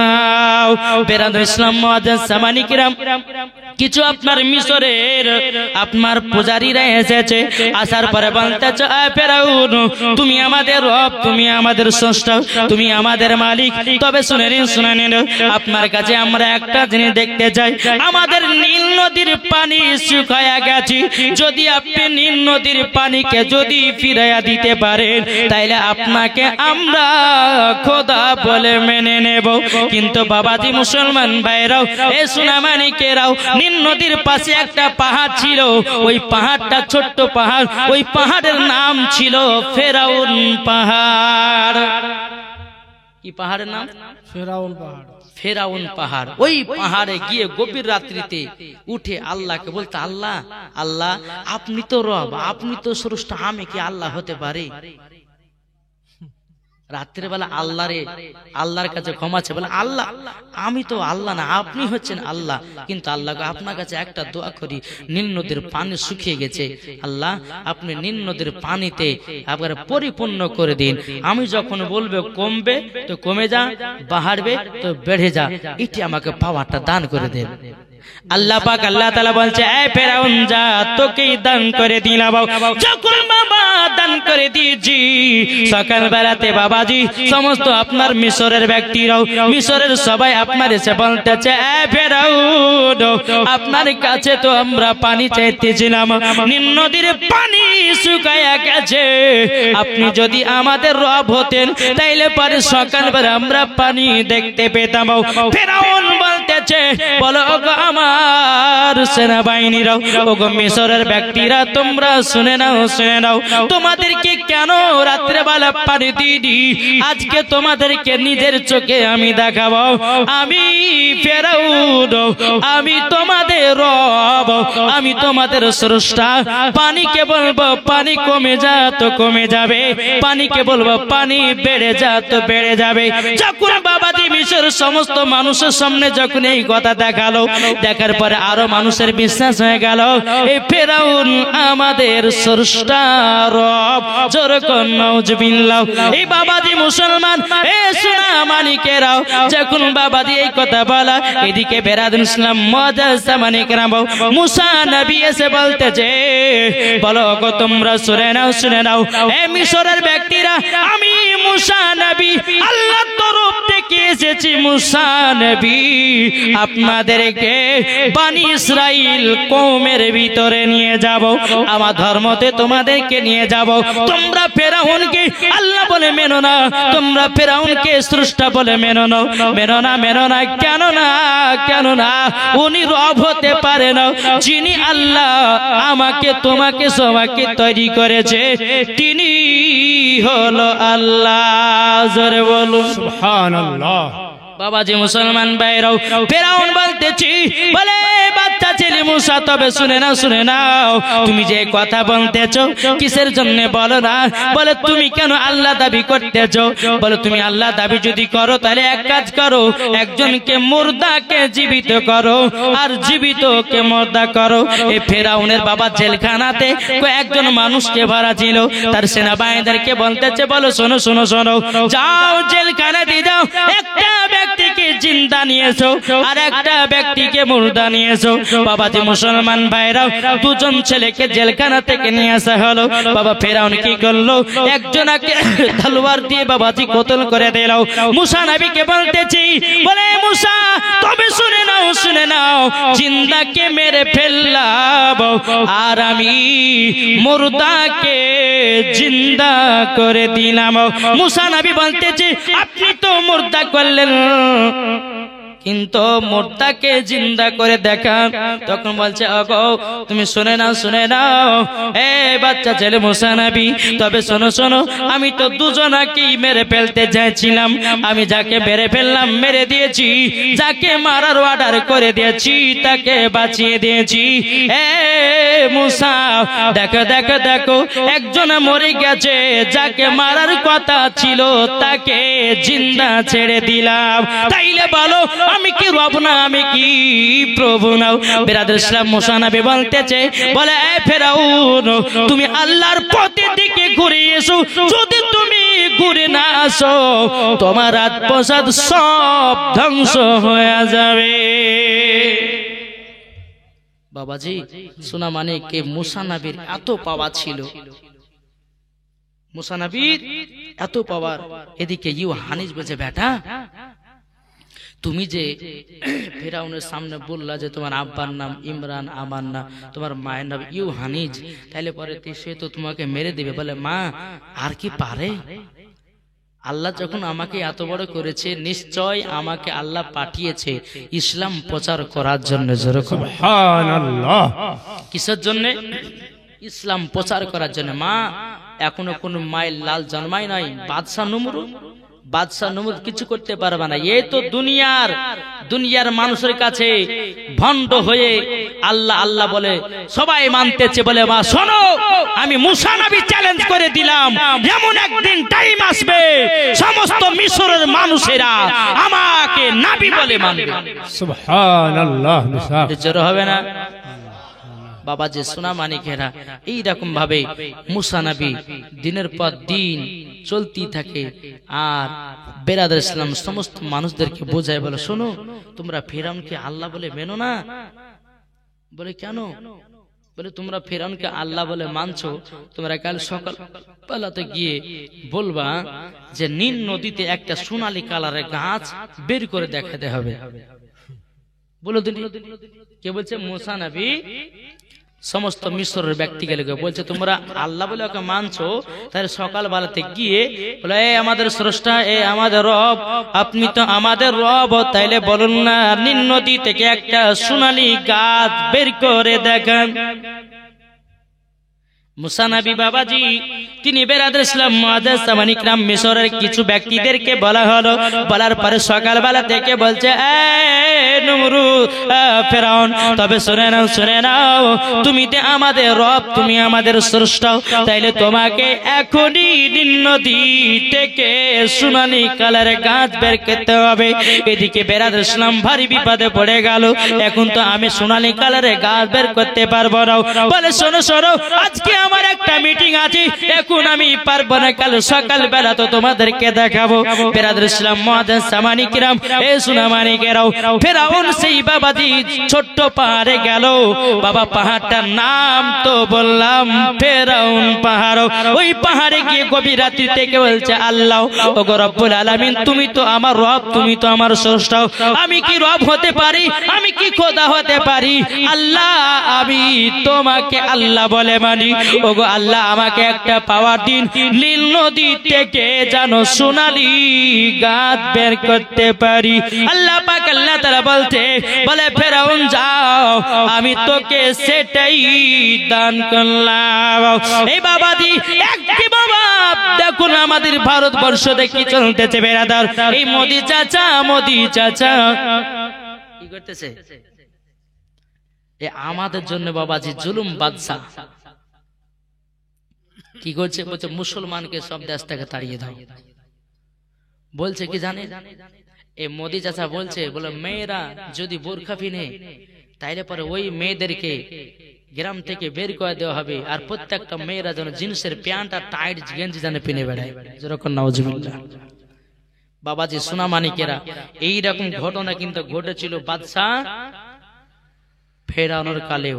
বেরাদার ইসলাম মুআজ্জাজ সামানি কিরাম, কিছু আপনার মিশরের আপনার আপনার পূজারীরা এসেছে, আসার পরে বলতেছে ফেরাউন তুমি আমাদের রব, তুমি আমাদের স্রষ্টা, তুমি আমাদের মালিক। তবে শুনে নিন আপনার কাছে আমরা একটা জিনিস দেখতে চাই, আমাদের নীল নদীর পানি শুকায়া গেছে, যদি আপনি নীল নদীর পানিকে যদি ফিরাইয়া দিতে পারেন তাইলে আপনাকে আমরা খোদা বলে মেনে নেব। কিন্তু বাবাজি মুসলমান ভাইরাও, এ সোনামানিকেরাও, নীল নদীর পাশে একটা পাহাড় ছিল, ওই পাহাড়টা ছোট্ট পাহাড়, ওই পাহাড়ের নাম ছিল ফেরাউন পাহাড়। কি পাহাড়ের নাম? ফেরাউন পাহাড়। ফেরাউন পাহাড়। ওই পাহাড়ে গিয়ে গভীর রাত্রিতে উঠে আল্লাহকে বলতে, আল্লাহ আল্লাহ আপনি তো রব, আপনি তো স্রষ্টা, আমি কি আল্লাহ হতে পারি? রাত্রিবেলা আল্লাহর কাছে ক্ষমা চেয়ে বলে, আল্লাহ আমি তো আল্লাহ না, আপনি হচ্ছেন আল্লাহ, কিন্তু আল্লাহ আপনার কাছে একটা দোয়া করি, নীল নদীর পানি শুকিয়ে গেছে, আল্লাহ আপনি নীল নদীর পানিতে আবার পরিপূর্ণ করে দিন, আমি যখন বলবে কমবে তো কমে যা, বাড়বে তো বেড়ে যা, এটি আমাকে পাওয়ারটা দান করে দেন। আল্লাহ পাক আল্লাহ তাআলা বলছে, এ ফেরাউন যা, তোকেই দান করে দিলাম। যখন বাবা দান করে দিয়েছি, সকাল বেলাতে বাবাজি সমস্ত আপনার মিশরের ব্যক্তিরাও, মিশরের সবাই আপনার এসে বলতেছে, এ ফেরাউন আপনার কাছে তো আমরা পানি চাইতেছিলাম, নীল নদীর পানি শুকায়া গেছে, আপনি যদি আমাদের রব হতেন তাইলে পরে সকালবেলা আমরা পানি দেখতে পেতাম। ফেরাউন বলতেছে, বলো আমার সেনাবাহিনীরাও, ওগো মিশরের ব্যক্তিরা, তোমরা শুনে নাও, তোমাদেরকে কেন রাত্রেবেলা পানি দিই, আজকে তোমাদেরকে নিজের চোখে আমি দেখাবো, আমি ফেরাউন, আমি তোমাদের রব, আমি তোমাদের স্রষ্টা। পানিকে বলবো পানি কমে যা তো কমে যাবে, পানিকে বলবো পানি বেড়ে যা তো বেড়ে যাবে। যখন বাবাজি মিশর সমস্ত মানুষের সামনে যখন এই কথা দেখালো, দেখার পরে আরো মানুষের বিশ্বাস হয়ে গেল, এই ফেরাউন আমাদের স্রষ্টা রব। যেরকম নাউজুবিল্লাহ। এই বাবাজি মুসলমান, এ সোনামানিকেরাও, যখন বাবাজি এই কথা বলা, এদিকে বেরাদুল ইসলাম মুজাসসামানিকেরাম, মুসা নবী এসে বলতেছে, বলো গো তোমরা শুনে নাও, এ মিশরের ব্যক্তিরা, আমি মুসা নবী আল্লাহর তরফ থেকে এসেছি, মুসা নবী আপনাদেরকে বনি ইসরাইল কওমের ভিতরে নিয়ে যাব, আমার ধর্মতে তোমাদেরকে নিয়ে যাব। তোমরা ফেরাউনকে আল্লাহ বলে মেনো না, তোমরা ফেরাউনকে স্রষ্টা বলে মেনো না। কেন না উনি রব হতে পারে না, যিনি আল্লাহ আমাকে তোমাকে সবাইকে তৈরি করেছে তিনি হলো আল্লাহ। জোরে বলুন সুবহানাল্লাহ। বাবাজি মুসলমান ভাইরাও, ফেরাউন বলতেছি, বলে বাচ্চা ছেলে মুসা, তবে শুনে নাও, তুমি যে কথা বলতেছো কিসের জন্য বলো না, বলে তুমি কেন আল্লাহ দাবি করতেছো, বলে তুমি আল্লাহ দাবি যদি করো তাহলে এক কাজ করো, একজনকে মুর্দাকে জীবিত করো আর জীবিতকে মুর্দা করো। এই ফেরাউনের বাবা জেলখানাতে একজন মানুষকে ভরা ছিল, তার সেনাবাহিনীদেরকে বলতেছে, বলো শোনো, যাও জেলখানাতে যাও, একটা ব্যক্তিকে জিন্দা নিয়ে এসো আর একটা ব্যক্তিকে মুর্দা নিয়ে এসো। বাবাজি মুসলমান ভাইরাও, দুজন ছেলেকে জেলখানা থেকে নিয়ে আসা হলো। বাবা ফেরাউন কি করলো, একজনকে তলোয়ার দিয়ে বাবাজি কতল করে দিল। মুসা নবীকে বলতেছি, বলে মুসা তবে শুনে নাও, জিন্দাকে মেরে ফেললাম আর আমি মুর্দাকে জিন্দা করে দিলাম। মুসা নবী বলতেছে, আপনি তো মুর্দা করলেন কিন্তু মুর্দাকে জিন্দা করে দেখান। তখন বলছে, ওগো তুমি শুনে নাও, এ বাচ্চা ছেলে মুসা নবী, তবে শোনো, আমি তো দুজনাকেই মেরে ফেলতে চাইছিলাম, আমি যাকে মেরে ফেললাম মেরে দিয়েছি, যাকে মারার অর্ডার করে দিয়েছি তাকে বাঁচিয়ে দিয়েছি। এ মুসা দেখো, একজন মরে গেছে, যাকে মারার কথা ছিল তাকে জিন্দা ছেড়ে দিলাম, তাইলে বলো আমি কি রব না, আমি কি প্রভু না? বিরাদর ইসলাম মুসা নবী বলতেছে, বলে এ ফেরাউন, তুমি আল্লাহর পথের দিকে ঘুরে এসো, যদি তুমি ঘুরে না আসো তোমার রাজপ্রাসাদ সব ধ্বংস হয়ে যাবে। বাবাজি শোনা মানে কে মুসা নবীর এত পাওয়া ছিল, মুসা নবীর এত পাওয়ার। এদিকে ইউহানিস বলছে বেটা তুমি যে ফেরাউনের সামনে বললা যে তোমার আব্বার নাম ইমরান, আমার নাম, তোমার মায়ের নাম ইউহানিজ, তাইলে পরে সে তো তোমাকে মেরে দিবে। বলে মা আর কি পারে, আল্লাহ যখন আমাকে এত বড় করেছে নিশ্চয় আমাকে আল্লাহ পাঠিয়েছে ইসলাম প্রচার করার জন্য। সুবহানাল্লাহ। কিসের জন্য? ইসলাম প্রচার করার জন্য। মা এখনো কোন মায়ের লাল জন্মায় নাই। বাদশাহ নমরুদ কিছু করতে পারবে না। এই তো দুনিয়ার মানুষের কাছে ভণ্ড হয়ে আল্লাহ আল্লাহ বলে সবাই মানতেছে। বলে মা শোনো, আমি মুসা নবী চ্যালেঞ্জ করে দিলাম, এমন একদিন টাইম আসবে সমস্ত মিশরের মানুষেরা আমাকে নবী বলে মানবে। সুবহানাল্লাহ। জোর হবে না বাবা? যে সোনা মানিকেরা এইরকম ভাবে মুসা নবী দিনের পর দিন চলতে থাকে। আর বেরাদার ইসলাম সমস্ত মানুষদেরকে বোঝায়, বলে শোনো তোমরা ফেরাউনকে আল্লাহ বলে মেনো না। বলে কেন? বলে তোমরা ফেরাউনকে আল্লাহ বলে মানছো, তোমরা কাল সকাল বেলাতে গিয়ে বলবা যে নীল নদীতে একটা সোনালী কালারের গাছ বের করে দেখাতে হবে। বলো দিন কে বলছে? মুসা নবী সমস্ত মিশরের ব্যক্তিগুলোকে বলছে তোমরা আল্লাহ বলে ওকে মানছো, তাহলে সকাল বেলাতে গিয়ে বলে এ আমাদের স্রষ্টা, এ আমাদের রব, আপনি তো আমাদের রব, তাইলে বলুন না নীল নদী থেকে একটা সোনালী গাছ বের করে দেখান। মুসা নবী বাবাজি তিনি বেরাদার ইসলাম মুআজ্জাজ সামানি کرام মিশরের কিছু ব্যক্তিদেরকে বলা হলো। বলার পরে সকালবেলা থেকে বলছে এ নমরুদ, ফেরাউন, তবে শুনে নাও তুমি তো আমাদের রব, তুমি আমাদের স্রষ্টা, তাইলে তোমাকে এখনই নীল নদী থেকে সোনালী কালারের গাছ বের করতে হবে। এদিকে বেরাদার ইসলাম ভারী বিপদে পড়ে গেল। এখন তো আমি সোনালী কালারের গাছ বের করতে পারবো না। বলে শোনো আজকে আমার একটা মিটিং আছে, এখন আমি পারবো না, কাল সকাল বেলা তো তোমাদেরকে দেখাবো। বেরাদার ইসলাম মুআজ্জাজ সামানি کرام এ সোনা মানিকেরাও, ফেরাউন সেই বাবাজি ছোট্ট পাহাড়ে গেল। বাবা পাহাড়টার নাম তো বললাম ফেরাউন পাহাড়। ওই পাহাড়ে গিয়ে গভীর রাত্রি থেকে বলছে আল্লাহ ওগো রব্বুল আলামিন, তুমি তো আমার রব, তুমি তো আমার স্রষ্টা, আমি কি রব হতে পারি, আমি কি খোদা হতে পারি? আল্লাহ আমি তোমাকে আল্লাহ বলে মানি। ওগো আল্লাহ আমাকে একটা পাওয়ার দিন, নীল নদী থেকে যেন সোনালী গাছ বের করতে পারি। আল্লাহ পাক আল্লাহ তাআলা বলে ফেরাউন যাও, আমি তোকে সেটাই দান করলাম। এই বাবাজি একটি বাবা দেখুন আমাদের ভারতবর্ষ দেখি চলতেছে বেরাদার, এই মোদি চাচা কি করতেছে? আমাদের জন্য বাবাজি জুলুম বাদশা কি করছে? বলছে মুসলমানকে সব দেশ থেকে তাড়িয়ে দাও। বলছে কি জানে? এই মোদি চাচা বলছে বলে মেয়েরা যদি বোরখা পিনে তাইলে পরে ওই মেয়েদেরকে গ্রাম থেকে বের করে দেওয়া হবে, আর প্রত্যেকটা মেয়েরা যেন জিন্সের প্যান্ট আর টাইট গেঞ্জি যেন পিনে বেড়ায়। যেরকম নাউজুবিল্লাহ। বাবাজি সোনা মানিকেরা এইরকম ঘটনা কিন্তু ঘটেছিল বাদশাহ ফেরাউনের কালেও।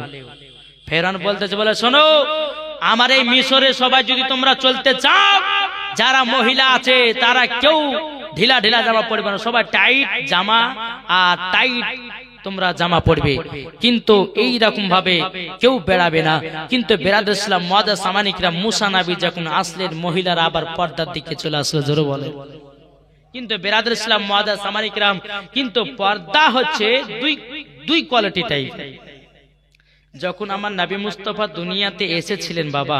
ফেরাউন বলতেছে বলে শোনো, আমার এই মিশরে সবাই যদি তোমরা চলতে চাও, যারা মহিলা আছে তারা কেউ ঢিলা জামা পরবে না, সবাই টাইট জামা আর টাইট তোমরা জামা পরবে, কিন্তু এই রকম ভাবে কেউ বেড়াবে না। কিন্তু বেরাদার ইসলাম মুআজ্জাজ সামানি کرام মুসা নবী যখন আসলেন, মহিলারা আবার পর্দার দিকে চলে আসলো। জোরে বলে। কিন্তু বেরাদার ইসলাম মুআজ্জাজ সামানি کرام কিন্তু পর্দা হচ্ছে দুই কোয়ালিটি টাইপ। যখন আমার নবী মুস্তাফা দুনিয়াতে এসেছিলেন বাবা,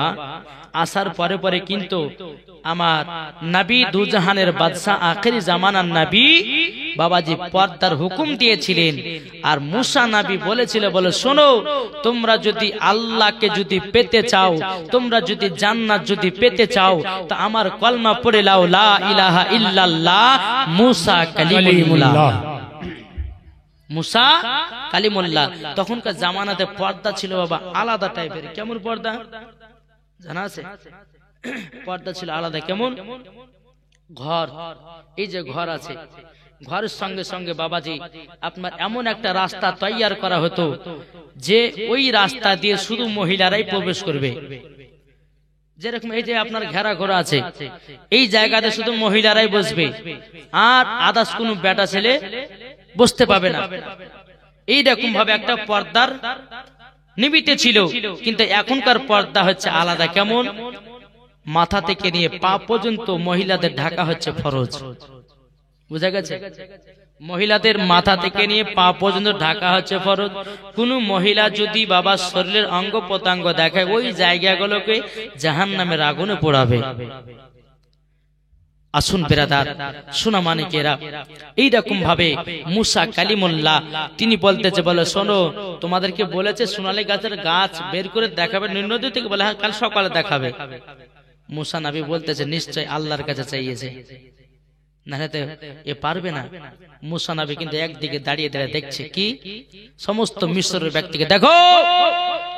আসার পরে কিন্তু আমার নবী দুজাহানের বাদশা আখেরি জামানার নবী বাবাজি পর্দার হুকুম দিয়েছিলেন। আর মুসা নবী বলেছিল বলে শোনো, তোমরা যদি আল্লাহকে যদি পেতে চাও, তোমরা যদি জান্নাত যদি পেতে চাও, তা আমার কলমা পড়ে লাও লা ইলাহা ইল্লাল্লাহ মুসা কালিমুল্লাহ। মুসা কালিমুল্লাহ। তখনকার জামানাতে পর্দা ছিল বাবা আলাদা টাইপের। কেমন পর্দা জানা আছে? পর্দা ছিল আলাদা। কেমন? ঘর, এই যে ঘর আছে, ঘরের সঙ্গে সঙ্গে বাবাজি আপনার এমন একটা রাস্তা তৈয়ার করা হতো যে ওই রাস্তা দিয়ে শুধু মহিলারাই প্রবেশ করবে। যেরকম এই যে আপনার ঘেরা ঘোরা আছে, এই জায়গাতে শুধু মহিলারাই বসবে, আর আদার্স কোনো বেটা ছেলে বসতে পাবে না। এইরকম ভাবে একটা পর্দার নিমিতে ছিল। কিন্তু এখনকার পর্দা হচ্ছে আলাদা। কেমন? মাথা থেকে নিয়ে পা পর্যন্ত মহিলাদের ঢাকা হচ্ছে ফরজ। বুঝা গেছে? মহিলাদের মাথা থেকে নিয়ে পা পর্যন্ত ঢাকা হচ্ছে ফরজ। কোন মহিলা যদি বাবা শরীরের অঙ্গ প্রত্যঙ্গ দেখায়, ওই জায়গাগুলোকে জাহান্নামের আগুনে পোড়াবে। আসুন বেরাদার, শোনা মানিকেরা, এইরকম ভাবে মুসা কালিমুল্লাহ তিনি বলতেছে, বলে শোনো, তোমাদেরকে বলেছে সোনালী গাছের গাছ বের করে দেখাবে নদী থেকে। বলে হ্যাঁ, কাল সকালে দেখাবে। মুসা নবী বলতেছে নিশ্চয় আল্লাহর কাছে চাইয়েছে, না হলে এ পারবে না। মুসা নবী কিন্তু একদিকে দাঁড়িয়ে দাঁড়িয়ে দেখছে কি, সমস্ত মিশরের ব্যক্তিকে, দেখো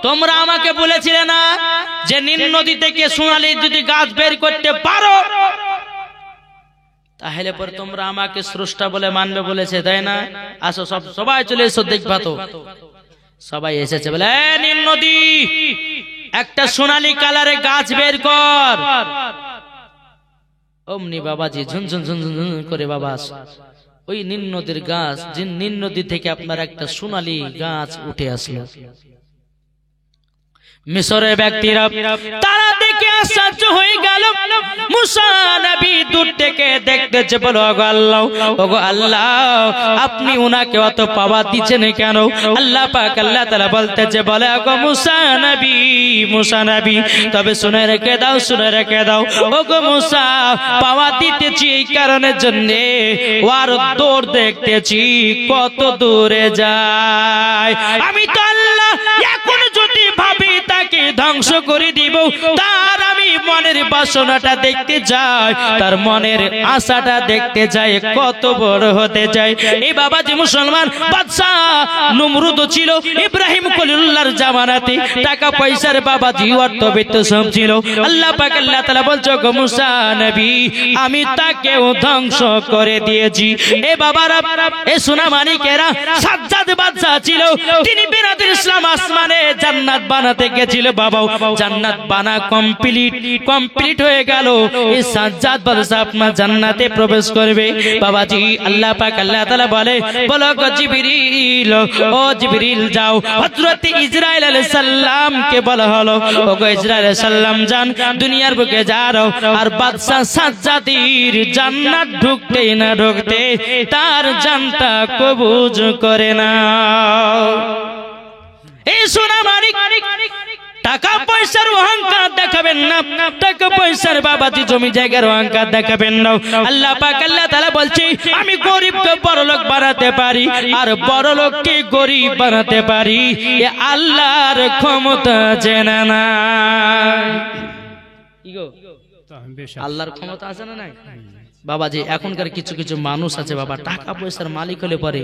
তোমরা আমাকে বলেছিলে না যে নীল নদী থেকে সোনালী যদি গাছ বের করতে পারো তাহলে পরে তোমরা আমাকে স্রষ্টা বলে মানবে বলেছে, তাই না? আসো সবাই চলে এসো, দেখবা তো। সবাই এসেছে। বলে নীল নদী, একটা সোনালী কালারে গাছ বের কর। অমনি বাবাজি ঝুনঝুন ঝুনঝুন ঝুনঝুন করে বাবা ওই নীল নদীর গাছ, যে নীল নদী থেকে আপনার একটা সোনালী গাছ উঠে আসলো। মিশরের ব্যক্তিরা তারা দেখে আশ্চর্য হয়ে গেল। মুসা নবী দূর থেকে দেখতেছে, বলো ওগো আল্লাহ, ওগো আল্লাহ, আপনি উনাকে অত পাওয়ার দিচ্ছেন কেন? আল্লাহ পাক আল্লাহ তাআলা বলতেছে, বলে ওগো মুসা নবী, মুসা নবী, তবে শুনে রেখে দাও, শুনে রেখে দাও, ওগো মুসা, পাওয়ার দিতেছি এই কারণের জন্য ওর দৌড় দেখতেছি কত দূরে যায়। আমি তো আল্লাহ এখন যদি ভাবি তাকে ধ্বংস করে দিব, তার আমি মনের বাসনাটা দেখতে যাই, তার মনের আশাটা দেখতে যাই কত বড় হতে যায়। এই বাবাজি মুসলমান বাদশা নমরুদ ছিল ইব্রাহিম খলিলুল্লাহর জামানাতে, টাকা পয়সার বাবাজি অর্থবিত্ত সব ছিল। আল্লাহ পাক আল্লাহ তাআলা বলছো, গো মুসা নবী, আমি তাকেও ধ্বংস করে দিয়েছি। এ বাবারা, এ সোনা মানিকেরা, সাজ্জাদ বাদশা ছিল, তিনি বিরাট ইসলাম আসমানে জান্নাত বানাতে গেছিল। বাবা জান্নাত বানা কমপ্লিট হয়ে গেল। এই সাজ্জাদ বাদশা আপনার জান্নাতে প্রবেশ করবে। বাবাজি আল্লাহ পাক আল্লাহ তাআলা বলে, বলো গো জিবরিল, ও জিবরিল যাও, হযরত ইসরাইল আলাইহিস সালাম কে বলা হলো, ও গো ইসরাইল আলাইহিস সালাম যান, দুনিয়ার বুকে যাও, আর বাদশা সাজ্জাদের জান্নাত ঢুকতে না ঢুকতে তার জানটা কবুজ করে না। এই সোনা মানিক, টাকা পয়সার অহংকার দেখাবেন না, টাকা পয়সার বাবাজি জমি জায়গার অহংকার দেখাবেন না। আল্লাহ পাক আল্লাহ তাআলা বলছে, আমি গরিবকে বড়লোক বানাতে পারি, আর বড়লোককে গরিব বানাতে পারি। এ আল্লাহর ক্ষমতা জেনে না। আল্লাহর ক্ষমতা আছে না নাই? বাবাজি এখনকার কিছু কিছু মানুষ আছে বাবা, টাকা পয়সার মালিক হলে পরে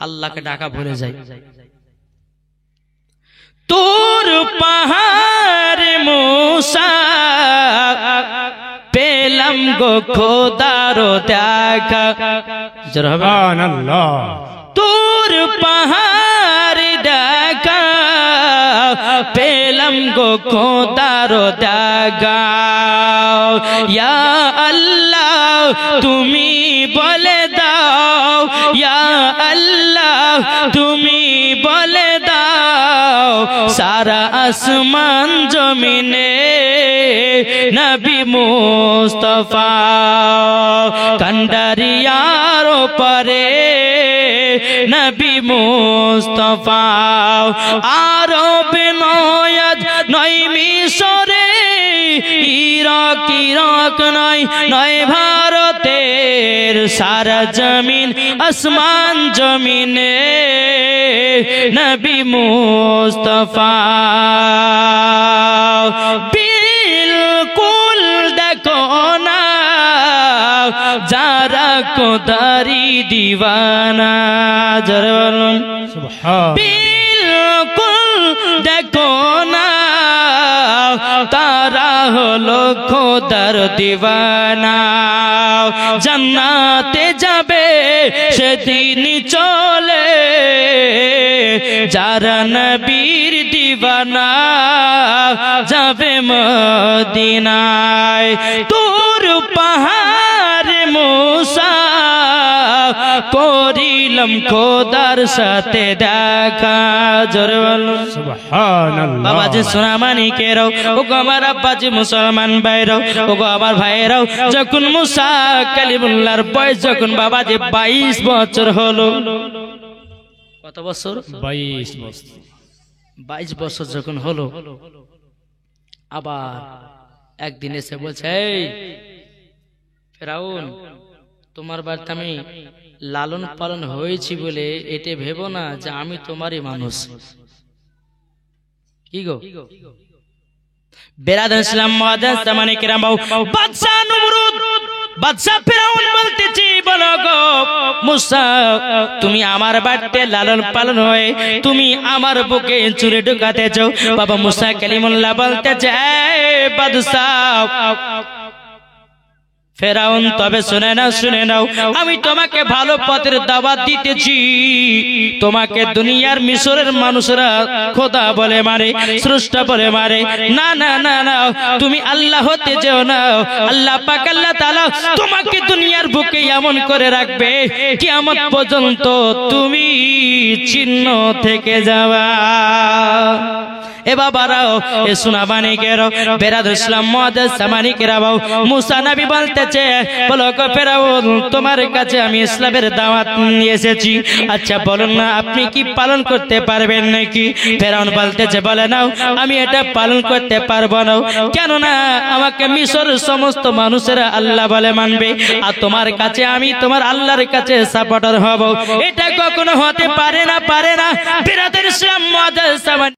আল্লাহকে ডাকা ভুলে যায়। তোর পাহাড় মুসা পেলাম গো খোদার দেখা, সুবহানাল্লাহ। তোর পাহাড় দেখা পেলাম গো খোদার দেখা। ইয়া আল্লাহ তুমি বলে দাও, ইয়া আল্লাহ তুমি বলে দাও, সারা আসমান জমিনে নবী মুস্তাফা কান্ডারিয়ার পরে নবী মুস্তাফা আরব নয়াজ নয় মিশরে, ইরাক নয় নয় ভারতের, সারা জমিন আসমান জমিনে নবী মুস্তাফা। বিলকুল দেখো না যারা কোদারি দিওয়ানা, বিলকুল দেখো না তারা হলো খোদার দিওয়ানা। জান্নাতে যাবে সেদিন চলে যারা নবীর দিওয়ানা যাবে মদিনায় তোর পাহাড় মুসা করিলাম খোদার সাথে দেখা জোরে বলুন সুবহানাল্লাহ বাবাজি সোনামানিকেরাও ও গো আমার আব্বাজি মুসলমান ভাইরাও ও গো আমার ভাইরাও যখন মুসা কালিমুল্লাহর বয়স যখন বাবাজি 22 বছর হলো কত বছর 22 বছর 22 বছর যখন হলো আবার একদিন এসে বলছে এই ফেরাউন তোমার বাড়িতে আমি লালন পালন হয়েছি বলে এটা ভেবো না যে আমি তোমারই মানুষ কি গো বেরাদান ইসলাম মুআদ্দাস জামানে কিরাম বাদশা নমরুদ বাদশা ফেরাউন বলতেছি বলো গো মুসা তুমি আমার বাড়িতে লালন পালন হয়ে তুমি আমার বুকে চুরে ঢুকাতেছো বাবা মুসা কালিমুল্লাহ বলতেছে বাদশা ফেরাউন তবে শুনে নাও আমি তোমাকে ভালো পথের দাওয়াত দিতেছি তোমাকে দুনিয়ার মিশরের মানুষরা খোদা বলে মারে স্রষ্টা বলে মারে না না না না তুমি আল্লাহ হতে যেও না আল্লাহ পাক আল্লাহ তাআলা তোমাকে দুনিয়ার বুকে এমন করে রাখবে কিয়ামত পর্যন্ত তুমি চিহ্ন থেকে যাবা এ বাবারাও এ সুনামানিকেরাও বেরাদান ইসলাম মুআদ্দাস জামানিকেরাও মুসা নবী বলতেছে বলো গো ফেরাউন তোমার কাছে আমি ইসলামের দাওয়াত নিয়ে এসেছি আচ্ছা বলুন না আপনি কি পালন করতে পারবেন নাকি ফেরাউন বলতেছে বলে নাও আমি এটা পালন করতে পারবো না কেন না আমাকে মিশরের সমস্ত মানুষেরা আল্লাহ বলে মানবে আর তোমার কাছে আমি তোমার আল্লাহর কাছে সাপোর্টার হব এটা কখনো হতে পারে না বেরাদান ইসলাম মুআদ্দাস